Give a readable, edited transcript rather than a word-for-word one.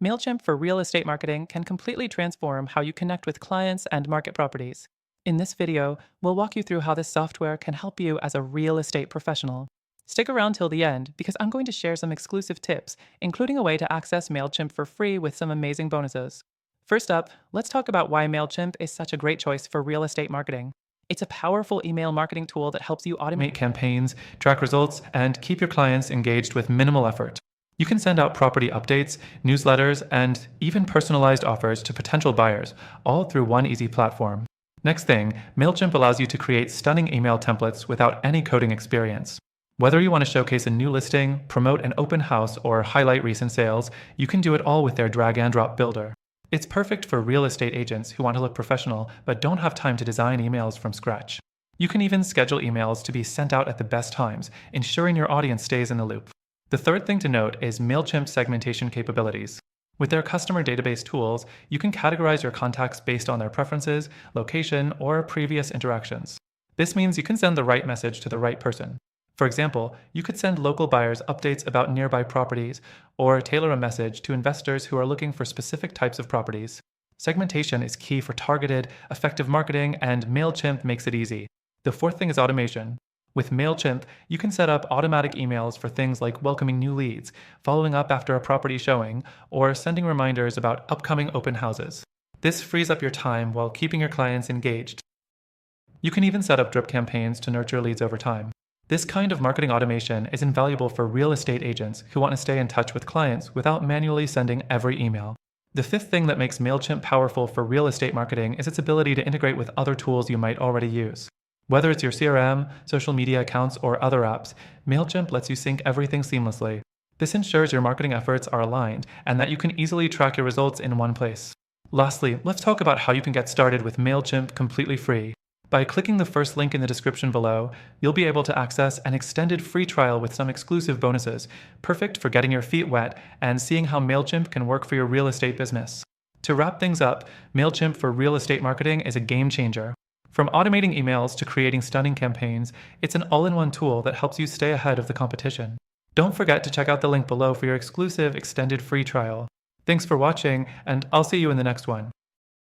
Mailchimp for real estate marketing can completely transform how you connect with clients and market properties. In this video, we'll walk you through how this software can help you as a real estate professional. Stick around till the end because I'm going to share some exclusive tips, including a way to access Mailchimp for free with some amazing bonuses. First up, let's talk about why Mailchimp is such a great choice for real estate marketing. It's a powerful email marketing tool that helps you automate campaigns, track results, and keep your clients engaged with minimal effort. You can send out property updates, newsletters, and even personalized offers to potential buyers, all through one easy platform. Next thing, Mailchimp allows you to create stunning email templates without any coding experience. Whether you want to showcase a new listing, promote an open house, or highlight recent sales, you can do it all with their drag and drop builder. It's perfect for real estate agents who want to look professional but don't have time to design emails from scratch. You can even schedule emails to be sent out at the best times, ensuring your audience stays in the loop. The third thing to note is Mailchimp's segmentation capabilities. With their customer database tools, you can categorize your contacts based on their preferences, location, or previous interactions. This means you can send the right message to the right person. For example, you could send local buyers updates about nearby properties, or tailor a message to investors who are looking for specific types of properties. Segmentation is key for targeted, effective marketing, and Mailchimp makes it easy. The fourth thing is automation. With Mailchimp, you can set up automatic emails for things like welcoming new leads, following up after a property showing, or sending reminders about upcoming open houses. This frees up your time while keeping your clients engaged. You can even set up drip campaigns to nurture leads over time. This kind of marketing automation is invaluable for real estate agents who want to stay in touch with clients without manually sending every email. The fifth thing that makes Mailchimp powerful for real estate marketing is its ability to integrate with other tools you might already use. Whether it's your CRM, social media accounts, or other apps, Mailchimp lets you sync everything seamlessly. This ensures your marketing efforts are aligned and that you can easily track your results in one place. Lastly, let's talk about how you can get started with Mailchimp completely free. By clicking the first link in the description below, you'll be able to access an extended free trial with some exclusive bonuses, perfect for getting your feet wet and seeing how Mailchimp can work for your real estate business. To wrap things up, Mailchimp for real estate marketing is a game changer. From automating emails to creating stunning campaigns, it's an all-in-one tool that helps you stay ahead of the competition. Don't forget to check out the link below for your exclusive extended free trial. Thanks for watching, and I'll see you in the next one.